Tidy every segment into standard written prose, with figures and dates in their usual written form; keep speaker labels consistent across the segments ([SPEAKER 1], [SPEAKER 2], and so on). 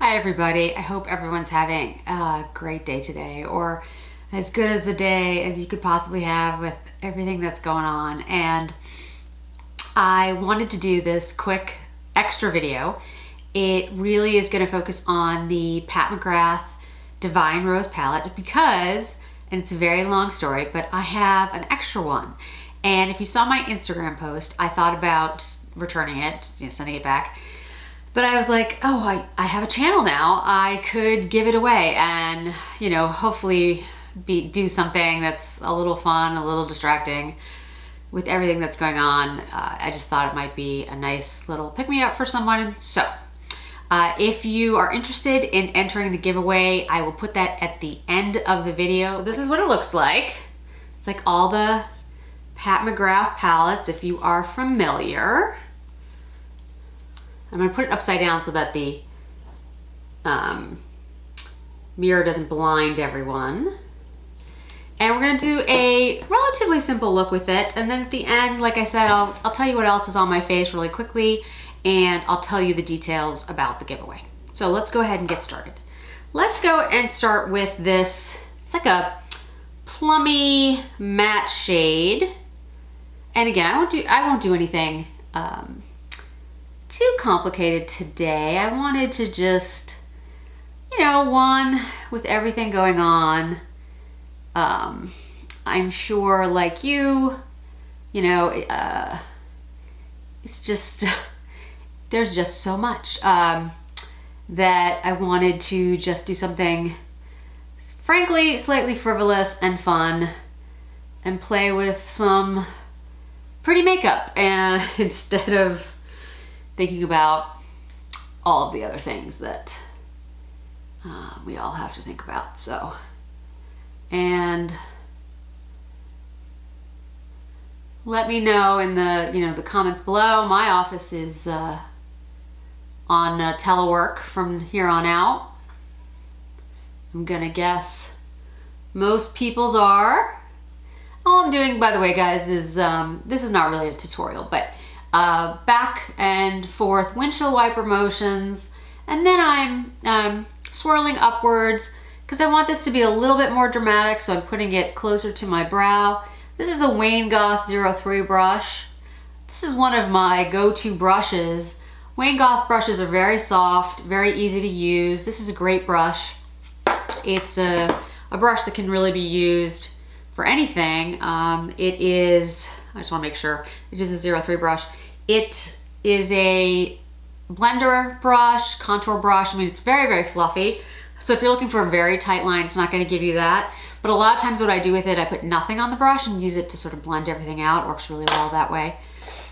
[SPEAKER 1] Hi everybody, I hope everyone's having a great day today, or as good as a day as you could possibly have with everything that's going on. And I wanted to do this quick extra video. It really is going to focus on the Pat McGrath Divine Rose palette because, and it's a very long story, but I have an extra one. And if you saw my Instagram post, I thought about returning it, sending it back. But I was like, oh, I have a channel now. I could give it away and, hopefully do something that's a little fun, a little distracting with everything that's going on. I just thought it might be a nice little pick-me-up for someone. So if you are interested in entering the giveaway, I will put that at the end of the video. So this is what it looks like. It's like all the Pat McGrath palettes, if you are familiar. I'm going to put it upside down so that the mirror doesn't blind everyone. And we're going to do a relatively simple look with it. And then at the end, like I said, I'll tell you what else is on my face really quickly, and I'll tell you the details about the giveaway. So let's go ahead and get started. Let's go and start with this. It's like a plummy matte shade. And again, I won't do anything too complicated today. I wanted to just, one with everything going on. I'm sure like you, it's just, there's just so much that I wanted to just do something, frankly, slightly frivolous and fun and play with some pretty makeup and instead of thinking about all of the other things that we all have to think about. So, and let me know in the the comments below. My office is on telework from here on out. I'm gonna guess most people's are. All I'm doing, by the way, guys, is this is not really a tutorial, but back and forth windshield wiper motions, and then I'm swirling upwards because I want this to be a little bit more dramatic, so I'm putting it closer to my brow. This is a Wayne Goss 03 brush. This is one of my go-to brushes. Wayne Goss brushes are very soft, very easy to use. This is a great brush. It's a brush that can really be used for anything. It is, I just want to make sure, it is a 03 brush. It is a blender brush, contour brush. I mean, it's very, very fluffy. So if you're looking for a very tight line, it's not going to give you that. But a lot of times what I do with it, I put nothing on the brush and use it to sort of blend everything out. It works really well that way.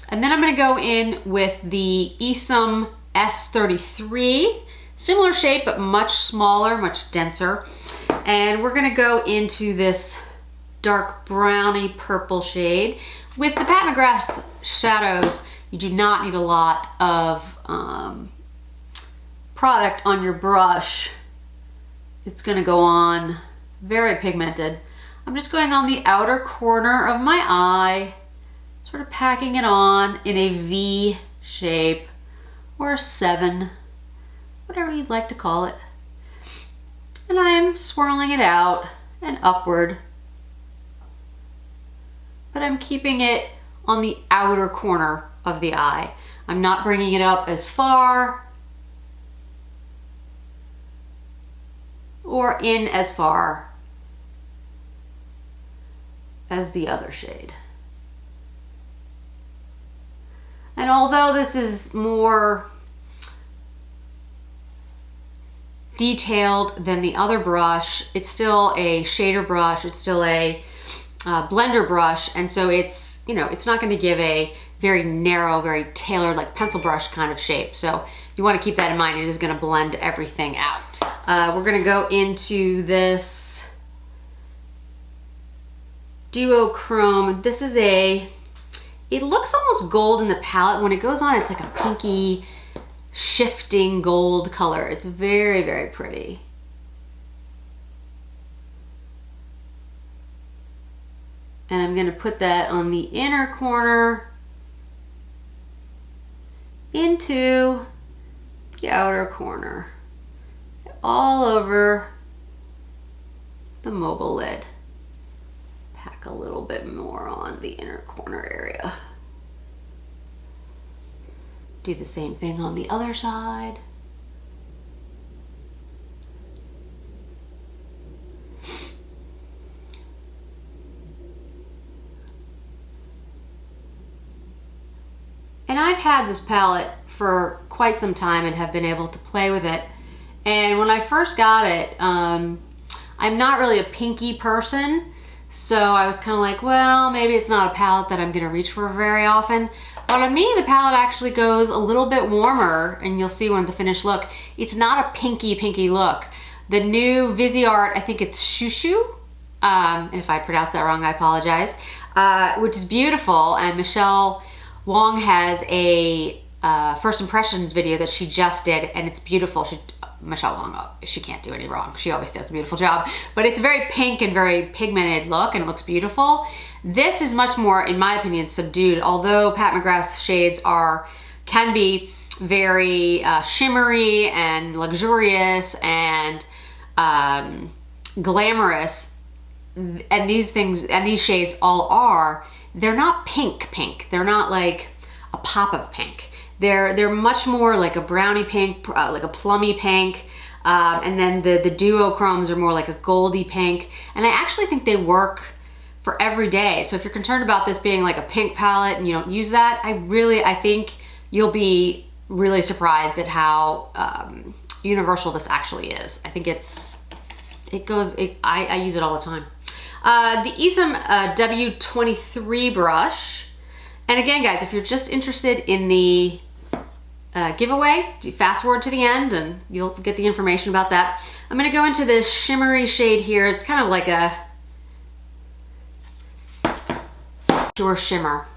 [SPEAKER 1] And then I'm going to go in with the Esom S33. Similar shape, but much smaller, much denser. And we're going to go into this dark browny purple shade. With the Pat McGrath shadows, you do not need a lot of product on your brush. It's going to go on very pigmented. I'm just going on the outer corner of my eye, sort of packing it on in a V shape or a 7, whatever you'd like to call it. And I'm swirling it out and upward, but I'm keeping it on the outer corner of the eye. I'm not bringing it up as far or in as far as the other shade. And although this is more detailed than the other brush, it's still a shader brush, it's still a blender brush, and so it's, it's not going to give a very narrow, very tailored, like pencil brush kind of shape. So you want to keep that in mind. It is going to blend everything out. We're going to go into this duochrome. This is it looks almost gold in the palette. When it goes on, it's like a pinky, shifting gold color. It's very, very pretty. And I'm going to put that on the inner corner into the outer corner. all over the mobile lid. Pack a little bit more on the inner corner area. Do the same thing on the other side. And I've had this palette for quite some time and have been able to play with it. And when I first got it, I'm not really a pinky person, so I was kind of like, well, maybe it's not a palette that I'm gonna reach for very often. But on me, the palette actually goes a little bit warmer, and you'll see when the finished look. It's not a pinky look. The new Viseart, I think it's Shushu, and if I pronounce that wrong, I apologize, which is beautiful, and Michelle Wong has a first impressions video that she just did, and it's beautiful. Michelle Wong, she can't do any wrong. She always does a beautiful job, but it's a very pink and very pigmented look, and it looks beautiful. This is much more, in my opinion, subdued, although Pat McGrath shades can be very shimmery and luxurious and glamorous, and these shades all are. They're not pink. They're not like a pop of pink. They're much more like a brownie pink, like a plummy pink, and then the duochromes are more like a goldy pink. And I actually think they work for every day. So if you're concerned about this being like a pink palette and you don't use that, I think you'll be really surprised at how universal this actually is. I think I use it all the time. The Esom W23 brush. And again, guys, if you're just interested in the giveaway, fast forward to the end and you'll get the information about that. I'm gonna go into this shimmery shade here. It's kind of like a pure shimmer.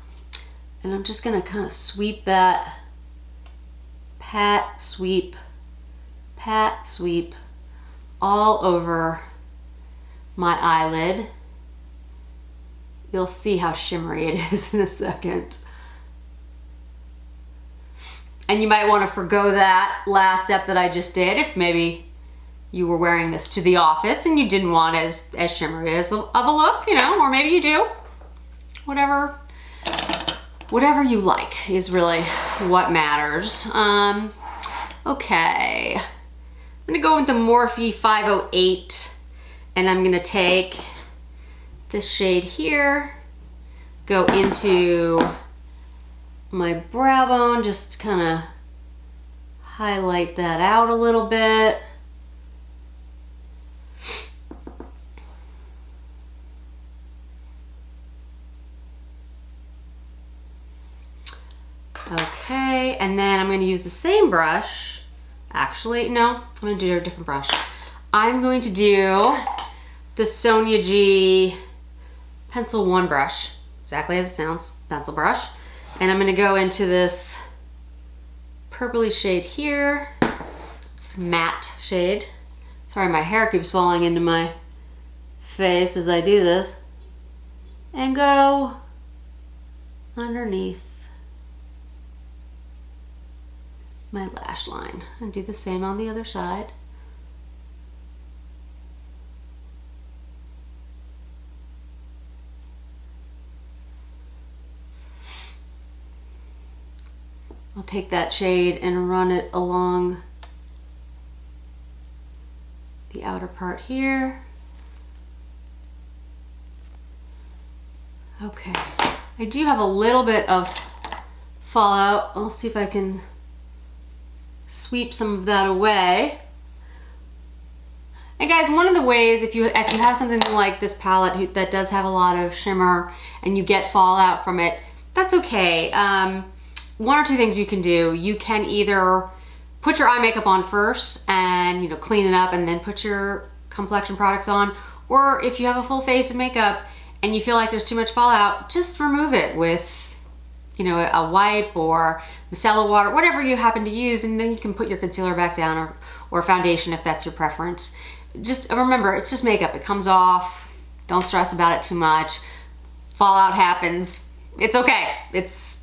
[SPEAKER 1] And I'm just gonna kind of sweep that, pat, sweep, all over my eyelid. You'll see how shimmery it is in a second. And you might want to forgo that last step that I just did if maybe you were wearing this to the office and you didn't want as shimmery of a look, you know, or maybe you do. Whatever you like is really what matters. Okay. I'm gonna go with the Morphe 508, and I'm gonna take this shade here, go into my brow bone, just kind of highlight that out a little bit. Okay, and then I'm going to use the same brush. Actually, no, I'm going to do a different brush. I'm going to do the Sonia G Pencil 1 brush, exactly as it sounds, pencil brush. And I'm going to go into this purpley shade here. It's matte shade. Sorry, my hair keeps falling into my face as I do this. And go underneath my lash line. And do the same on the other side. I'll take that shade and run it along the outer part here. Okay, I do have a little bit of fallout. I'll see if I can sweep some of that away. And guys, one of the ways, if you have something like this palette that does have a lot of shimmer and you get fallout from it, that's okay. One or two things you can do. You can either put your eye makeup on first and clean it up and then put your complexion products on, or if you have a full face of makeup and you feel like there's too much fallout, just remove it with a wipe or micellar water, whatever you happen to use, and then you can put your concealer back down or foundation if that's your preference. Just remember, it's just makeup. It comes off. Don't stress about it too much. Fallout happens. It's okay. It's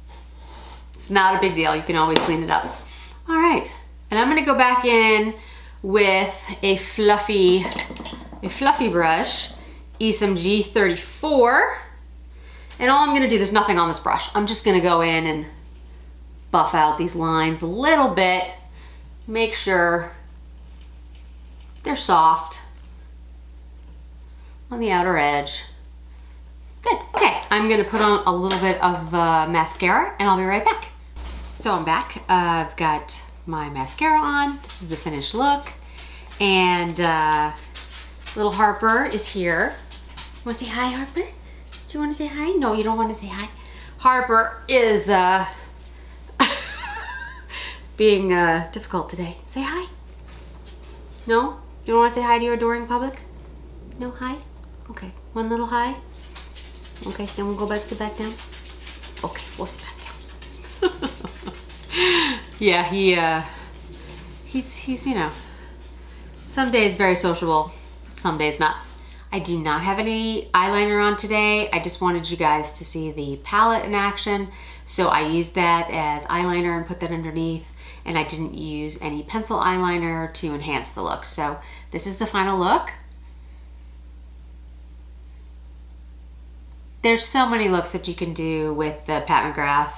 [SPEAKER 1] not a big deal. You can always clean it up. All right, and I'm gonna go back in with a fluffy brush, ESMG 34. And all I'm gonna do, there's nothing on this brush. I'm just gonna go in and buff out these lines a little bit, make sure they're soft on the outer edge. Good, okay. I'm gonna put on a little bit of mascara and I'll be right back. So I'm back. I've got my mascara on. This is the finished look. And little Harper is here. Wanna say hi, Harper? Do you wanna say hi? No, you don't wanna say hi. Harper is being difficult today. Say hi. No? You don't wanna say hi to your adoring public? No, hi? Okay, one little hi. Okay, then we'll go back, sit back down. Okay, we'll sit back down. Yeah, he's you know, some days very sociable, some days not. I do not have any eyeliner on today. I just wanted you guys to see the palette in action. So I used that as eyeliner and put that underneath, and I didn't use any pencil eyeliner to enhance the look. So this is the final look. There's so many looks that you can do with the Pat McGrath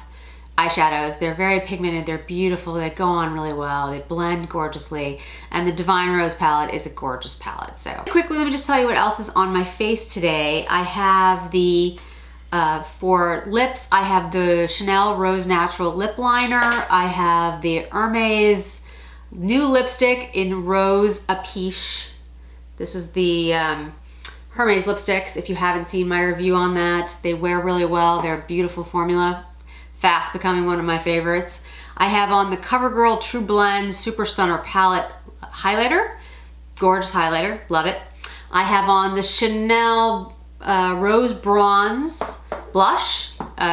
[SPEAKER 1] eyeshadows. They're very pigmented, they're beautiful, they go on really well, they blend gorgeously, and the Divine Rose palette is a gorgeous palette. So quickly, let me just tell you what else is on my face today. I have the, for lips, I have the Chanel Rose Natural Lip Liner. I have the Hermes new lipstick in Rose Epice. This is the Hermes lipsticks. If you haven't seen my review on that, they wear really well. They're a beautiful formula, fast becoming one of my favorites. I have on the Girl Trublend Super Stunner palette highlighter, gorgeous highlighter, love it. I have on the Chanel Rose Bronze blush,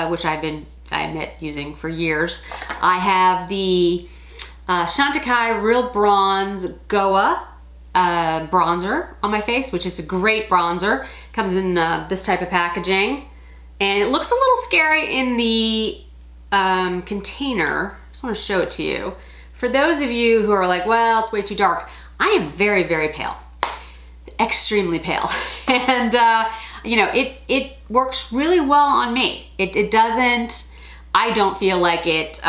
[SPEAKER 1] which I've been, I admit, using for years. I have the Chantecaille Real Bronze Goa bronzer on my face, which is a great bronzer. Comes in this type of packaging, and it looks a little scary in the container. I just want to show it to you. For those of you who are like, well, it's way too dark, I am very, very pale, extremely pale, and you know, it works really well on me. It doesn't, I don't feel like it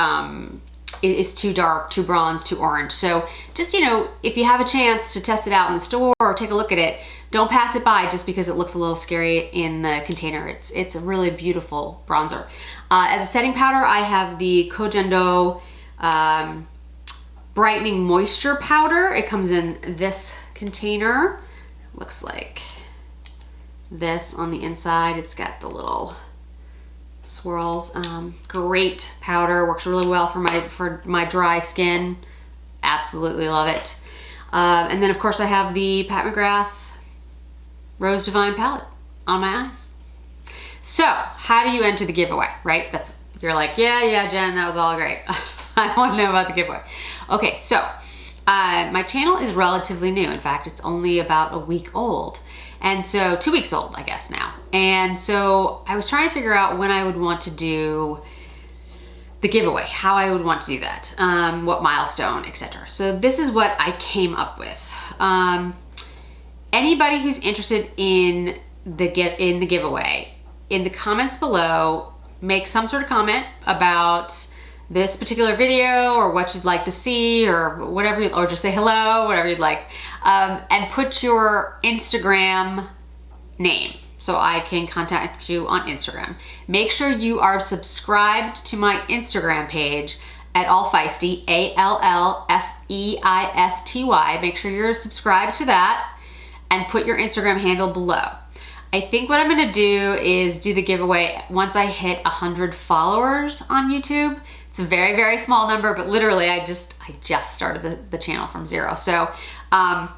[SPEAKER 1] is too dark, too bronze, too orange. So just, you know, if you have a chance to test it out in the store or take a look at it, don't pass it by just because it looks a little scary in the container. It's a really beautiful bronzer. As a setting powder, I have the Kojendo Brightening Moisture Powder. It comes in this container. Looks like this on the inside. It's got the little swirls. Great powder, works really well for my dry skin. Absolutely love it. And then of course I have the Pat McGrath Rose Divine palette on my eyes. So how do you enter the giveaway, right? You're like, yeah, Jen, that was all great. I want to know about the giveaway. Okay, so my channel is relatively new. In fact, it's only about a week old. And so 2 weeks old, I guess now. And so I was trying to figure out when I would want to do the giveaway, how I would want to do that, what milestone, etc. So this is what I came up with. Anybody who's interested in the giveaway, in the comments below, make some sort of comment about this particular video or what you'd like to see or whatever, or just say hello, whatever you'd like, and put your Instagram name so I can contact you on Instagram. Make sure you are subscribed to my Instagram page at Allfeisty, ALLFEISTY. Make sure you're subscribed to that and put your Instagram handle below. I think what I'm gonna do is do the giveaway once I hit 100 followers on YouTube. It's a very, very small number, but literally I just started the channel from zero. So I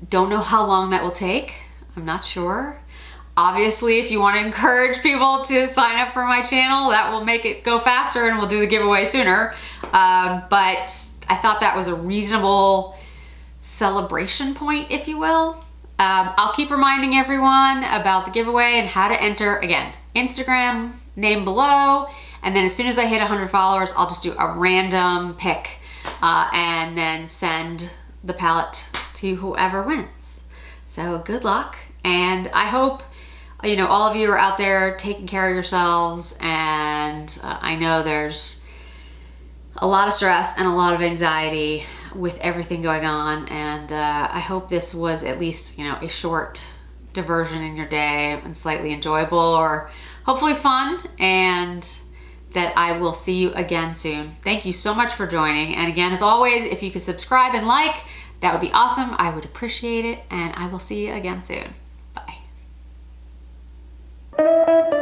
[SPEAKER 1] don't know how long that will take. I'm not sure. Obviously, if you want to encourage people to sign up for my channel, that will make it go faster and we'll do the giveaway sooner. But I thought that was a reasonable celebration point, if you will. I'll keep reminding everyone about the giveaway and how to enter. Again, Instagram name below. And then as soon as I hit 100 followers, I'll just do a random pick and then send the palette to whoever wins. So good luck, and I hope, you know, all of you are out there taking care of yourselves, and I know there's a lot of stress and a lot of anxiety with everything going on, and I hope this was at least, you know, a short diversion in your day and slightly enjoyable, or hopefully fun, and that I will see you again soon. Thank you so much for joining, and again, as always, if you could subscribe and like, that would be awesome. I would appreciate it, and I will see you again soon. Bye.